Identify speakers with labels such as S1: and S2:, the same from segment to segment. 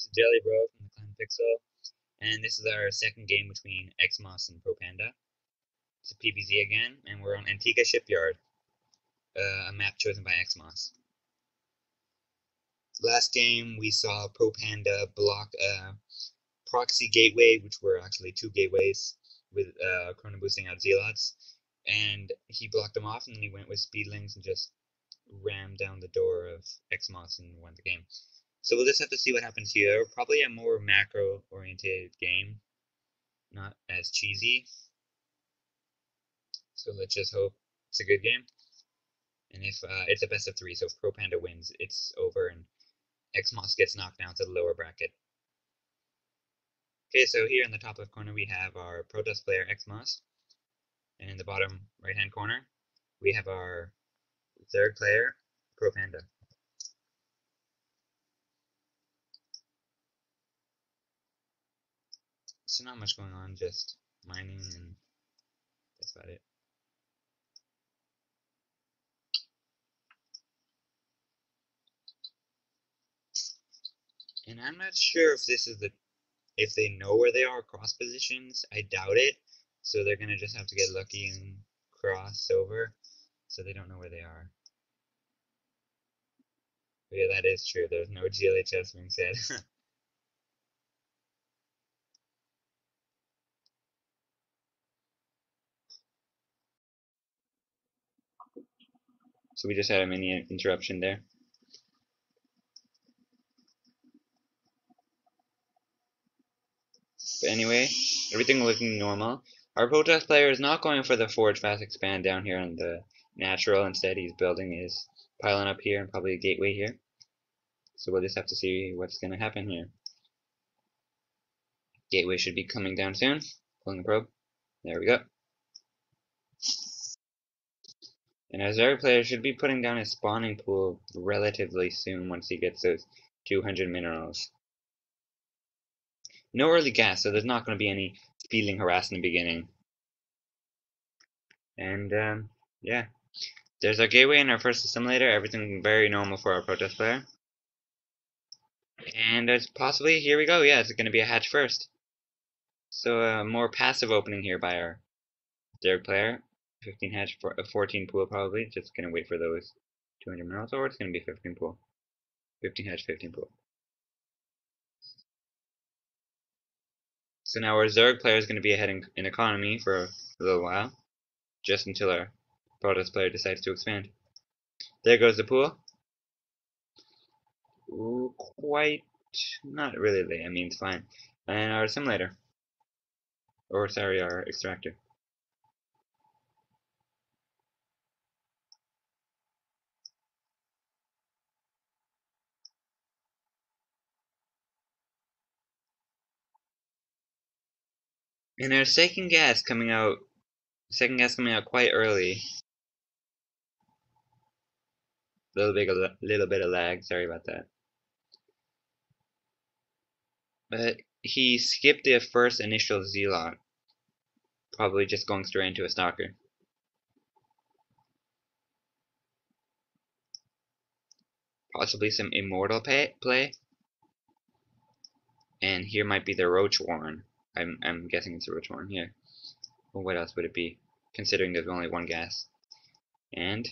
S1: this is Jelly Bro from the clan PiXeL, and this is our second game between Xmos and ProPanda. It's a PvZ again, and we're on Antigua Shipyard, a map chosen by Xmos. Last game we saw ProPanda block a proxy gateway, which were actually two gateways with chrono boosting out zealots, and he blocked them off, and then he went with speedlings and just rammed down the door of Xmos and won the game. So we'll just have to see what happens here. Probably a more macro-oriented game, not as cheesy. So let's just hope it's a good game. And if it's a best of 3, so if ProPanda wins, it's over and Xmos gets knocked down to the lower bracket. Okay, so here in the top left corner we have our Protest player Xmos, and in the bottom right-hand corner we have our third player ProPanda. So not much going on, just mining, and that's about it. And I'm not sure if this is if they know where they are across positions. I doubt it. So they're gonna just have to get lucky and cross over, so they don't know where they are. But yeah, that is true. There's no GLHS being said. So we just had a mini interruption there. But anyway, everything looking normal. Our protest player is not going for the forge fast expand down here on the natural. Instead, he's building his pylon up here and probably a gateway here. So we'll just have to see what's going to happen here. Gateway should be coming down soon. Pulling the probe. There we go. And our Zerg player should be putting down his spawning pool relatively soon once he gets those 200 minerals. No early gas, so there's not going to be any speedling harass in the beginning. And yeah, there's our gateway and our first assimilator. Everything very normal for our protest player. And it's possibly, here we go, yeah, it's going to be a hatch first. So a more passive opening here by our Zerg player. 15 hatch, for a 14 pool probably. Just going to wait for those 200 minerals, or it's going to be 15 pool. 15 hatch, 15 pool. So now our Zerg player is going to be ahead in economy for a little while, just until our protest player decides to expand. There goes the pool. Ooh, quite, not really late, I mean it's fine. And our assimilator. Or sorry, our extractor. And our second gas coming out quite early. Little bit of lag, sorry about that. But he skipped the first initial zealot, probably just going straight into a stalker. Possibly some immortal play. And here might be the Roach Warren. I'm guessing it's a Roach Warren here. Well, what else would it be, considering there's only one gas? And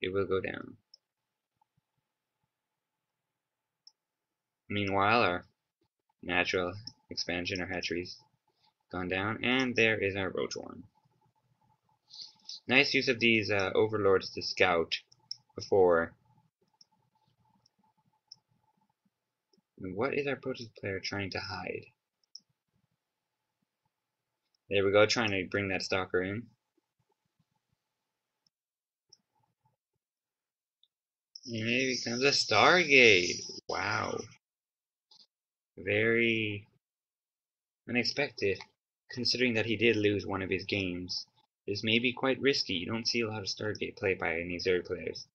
S1: it will go down. Meanwhile, our natural expansion, our hatcheries, gone down, and there is our Roach Warren. Nice use of these overlords to scout before. What is our protest player trying to hide? There we go, trying to bring that stalker in. And here becomes a Stargate. Wow. Very unexpected, considering that he did lose one of his games. This may be quite risky. You don't see a lot of Stargate play by any Zerg players.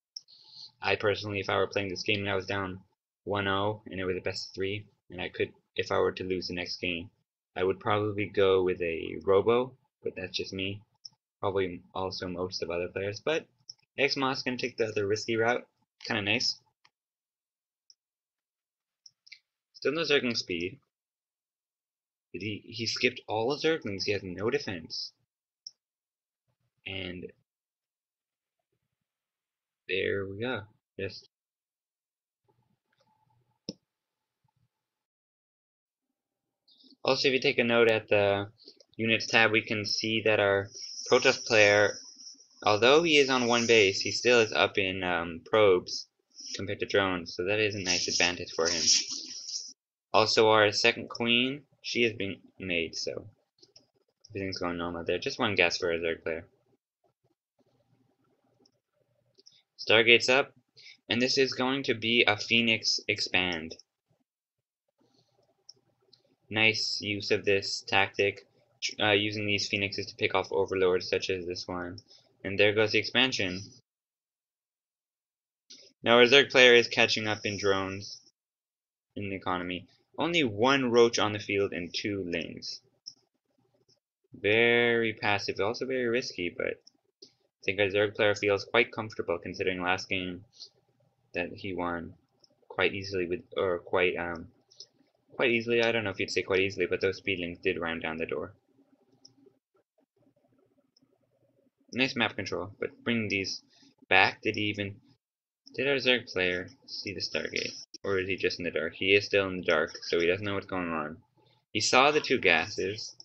S1: I personally, if I were playing this game and I was down 1-0 and it was a best of 3, and I could, if I were to lose the next game, I would probably go with a Robo, but that's just me. Probably also most of other players, but Xmos can take the other risky route. Kind of nice. Still no Zergling speed. But he skipped all the Zerglings. He has no defense. And there we go. Just also, if you take a note at the units tab, we can see that our Protoss player, although he is on one base, he still is up in probes compared to drones, so that is a nice advantage for him. Also, our second queen, she is being made, so everything's going normal there. Just one gas for a Zerg player. Stargate's up, and this is going to be a Phoenix expand. Nice use of this tactic, using these Phoenixes to pick off overlords such as this one. And there goes the expansion. Now our Zerg player is catching up in drones in the economy. Only one roach on the field and 2 lings. Very passive, also very risky, but I think our Zerg player feels quite comfortable considering last game that he won quite easily with, or quite easily, I don't know if you'd say quite easily, but those speedlings did round down the door. Nice map control, but bring these back. Did our Zerg player see the Stargate? Or is he just in the dark? He is still in the dark, so he doesn't know what's going on. He saw the 2 gases,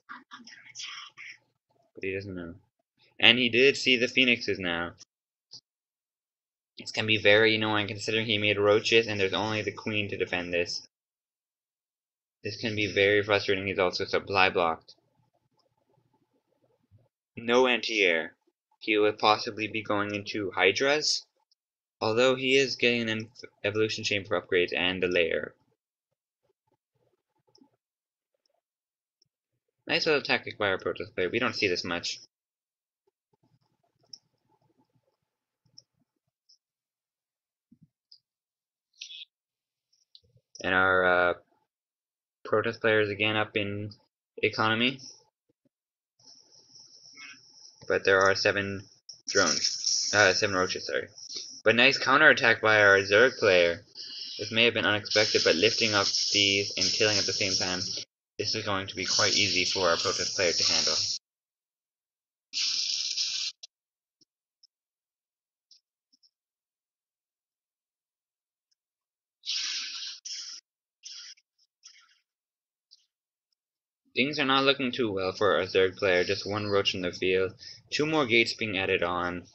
S1: but he doesn't know. And he did see the Phoenixes now. It's gonna be very annoying considering he made roaches and there's only the queen to defend this. This can be very frustrating. He's also supply blocked. No anti-air. He will possibly be going into Hydras, although he is getting an evolution chamber upgrades and the layer. Nice little tactic by our Protoss player. We don't see this much. And our Protoss player is again up in economy. But there are 7 drones. 7 roaches, sorry. But nice counterattack by our Zerg player. This may have been unexpected, but lifting up these and killing at the same time, this is going to be quite easy for our Protoss player to handle. Things are not looking too well for our Zerg player, just 1 roach in the field, 2 more gates being added on.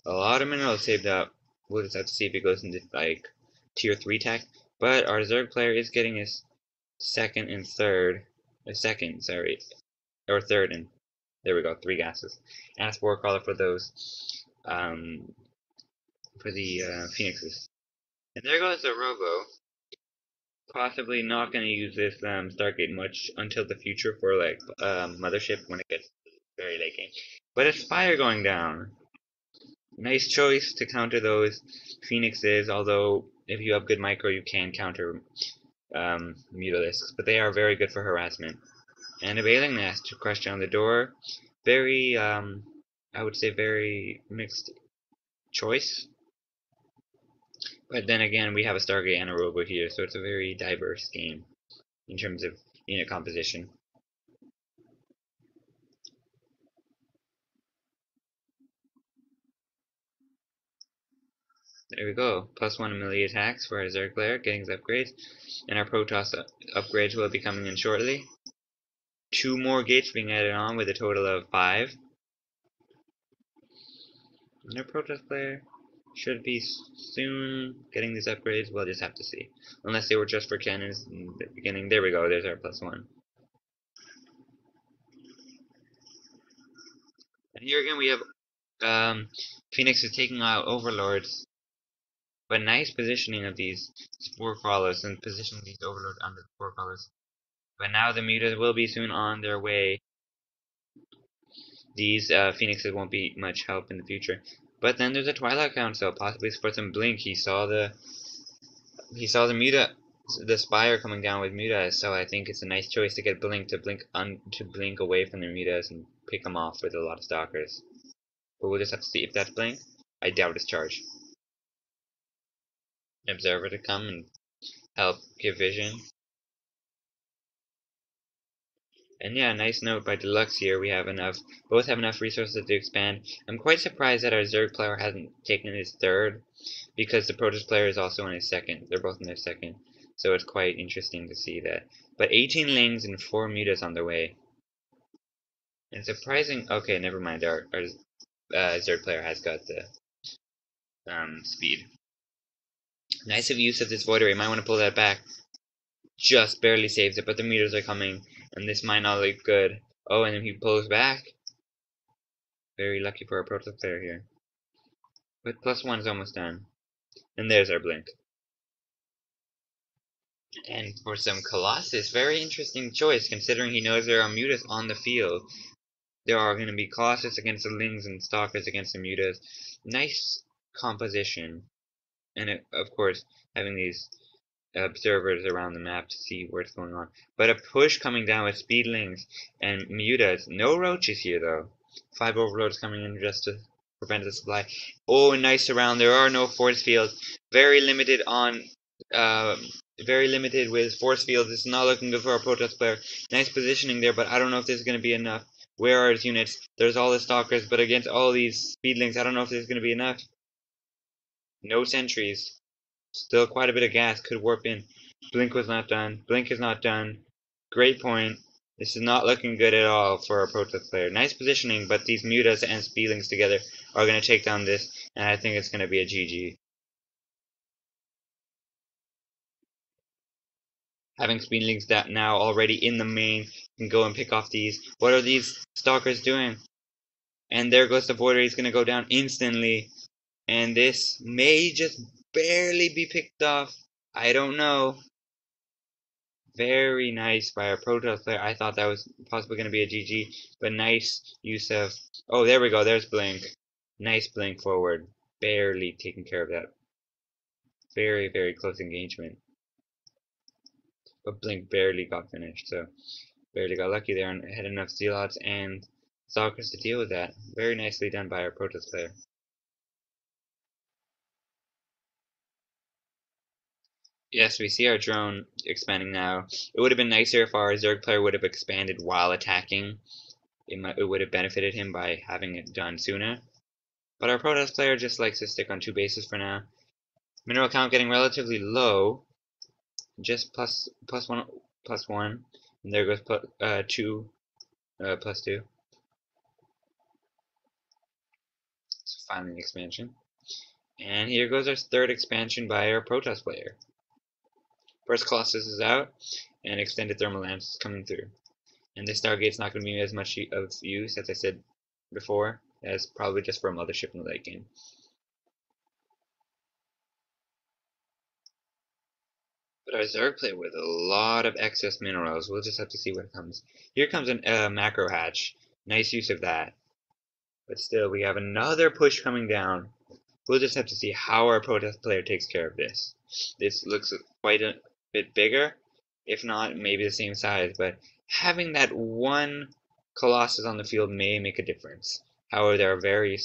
S1: A lot of minerals saved up. We'll just have to see if it goes into like tier 3 tech. But our Zerg player is getting his second, and there we go, 3 gases. And a spore crawler for those, for the Phoenixes. And there goes the Robo. Possibly not going to use this Stargate much until the future for like Mothership when it gets very late game. But a Spire going down. Nice choice to counter those Phoenixes, although if you have good micro you can counter Mutalisks, but they are very good for harassment. And a Bailing Nest to crush down the door. Very, I would say very mixed choice. But then again, we have a Stargate and a Robo here, so it's a very diverse game in terms of unit composition. There we go. +1 melee attacks for our Zerg player, getting his upgrades. And our Protoss upgrades will be coming in shortly. 2 more gates being added on with a total of 5. And our Protoss player should be soon getting these upgrades. We'll just have to see. Unless they were just for cannons in the beginning. There we go, there's our +1. And here again we have Phoenix is taking out overlords. But nice positioning of these spore crawlers and positioning these overlords under the spore crawlers. But now the mutas will be soon on their way. These Phoenixes won't be much help in the future. But then there's a Twilight Council, possibly for some blink. He saw the muta, the Spire coming down with mutas, so I think it's a nice choice to get blink to blink away from their mutas and pick them off with a lot of stalkers. But we'll just have to see if that's blink. I doubt it's charge. Observer to come and help give vision. And yeah, nice note by Deluxe here. We have both have enough resources to expand. I'm quite surprised that our Zerg player hasn't taken his third, because the Protoss player is also in his second. They're both in their second. So it's quite interesting to see that. But 18 Lings and 4 Mutas on the way. And surprising. Okay, never mind. Our Zerg player has got the speed. Nice of use of this Void Array. Might want to pull that back. Just barely saves it, but the meters are coming, and this might not look good. Oh, and then he pulls back. Very lucky for our Protoss player here. But +1 is almost done. And there's our blink. And for some Colossus, very interesting choice, considering he knows there are Mutas on the field. There are going to be Colossus against the Lings and Stalkers against the Mutas. Nice composition. And of course, having these observers around the map to see what's going on. But a push coming down with Speedlings and Mutas. No roaches here though. 5 overloads coming in just to prevent the supply. Oh, nice surround. There are no force fields. Very limited with force fields. It's not looking good for our Protoss player. Nice positioning there, but I don't know if this is going to be enough. Where are his units? There's all the Stalkers, but against all these Speedlings, I don't know if this is going to be enough. No sentries. Still quite a bit of gas. Could warp in. Blink was not done. Blink is not done. Great point. This is not looking good at all for our Protoss player. Nice positioning, but these Mutas and Speedlings together are going to take down this, and I think it's going to be a GG. Having Speedlings that now already in the main can go and pick off these. What are these Stalkers doing? And there goes the Void Array. He's going to go down instantly. And this may just barely be picked off. I don't know. Very nice by our Protoss player. I thought that was possibly going to be a GG, but nice use of... Oh, there we go. There's Blink. Nice Blink forward. Barely taking care of that. Very, very close engagement. But Blink barely got finished, so barely got lucky there and had enough Zealots and Stalkers to deal with that. Very nicely done by our Protoss player. Yes, we see our drone expanding now. It would have been nicer if our Zerg player would have expanded while attacking. It would have benefited him by having it done sooner. But our Protoss player just likes to stick on 2 bases for now. Mineral count getting relatively low. Just plus one. And there goes +2. So finally an expansion. And here goes our third expansion by our Protoss player. First Colossus is out, and extended thermal lance is coming through. And this Stargate's not going to be as much of use, as I said before, as probably just for a mothership in the late game. But our Zerg player with a lot of excess minerals. We'll just have to see what comes. Here comes a macro hatch. Nice use of that. But still, we have another push coming down. We'll just have to see how our Protoss player takes care of this. This looks quite a bit bigger, if not maybe the same size, but having that one Colossus on the field may make a difference. However, there are very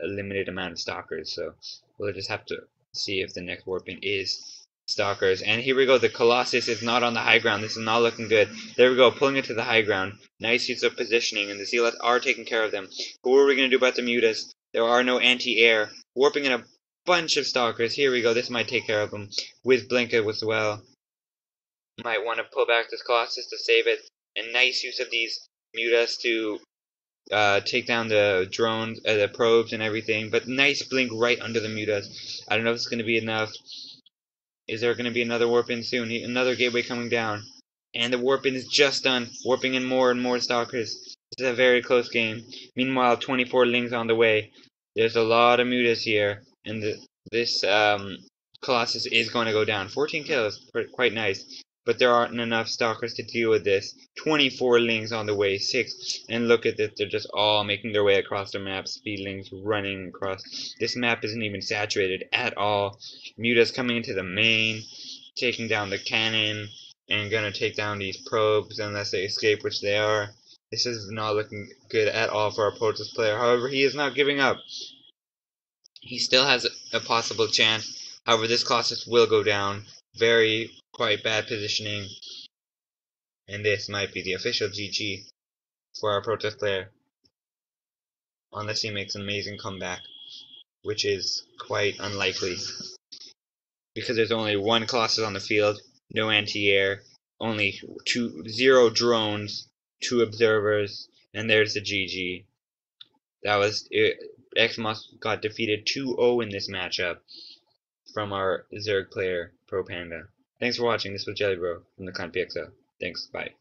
S1: limited amount of Stalkers, so we'll just have to see if the next warping is Stalkers. And here we go, the Colossus is not on the high ground. This is not looking good. There we go, pulling it to the high ground. Nice use of positioning, and the Zealots are taking care of them. But what are we going to do about the Mutas? There are no anti-air. Warping in a bunch of Stalkers. Here we go, this might take care of them. With Blinker as well. Might want to pull back this Colossus to save it. And nice use of these Mutas to take down the drones, the probes and everything. But nice blink right under the Mutas. I don't know if it's going to be enough. Is there going to be another warp in soon? Another gateway coming down. And the warp in is just done. Warping in more and more Stalkers. This is a very close game. Meanwhile, 24 Lings on the way. There's a lot of Mutas here. And this Colossus is going to go down. 14 kills. Quite nice. But there aren't enough Stalkers to deal with this. 24 Lings on the way. 6. And look at this. They're just all making their way across the map. Speedlings running across. This map isn't even saturated at all. Mutas coming into the main. Taking down the cannon. And gonna take down these probes unless they escape, which they are. This is not looking good at all for our Protoss player. However, he is not giving up. He still has a possible chance. However, this Colossus will go down. very quite bad positioning, and this might be the official GG for our protest player, unless he makes an amazing comeback, which is quite unlikely because there's only one Colossus on the field, no anti-air, only zero drones, 2 observers, and there's the GG. That was it. Xmos got defeated 2-0 in this matchup from our Zerg player, ProPanda. Thanks for watching. This was Jellybro from the PiXeL. Thanks. Bye.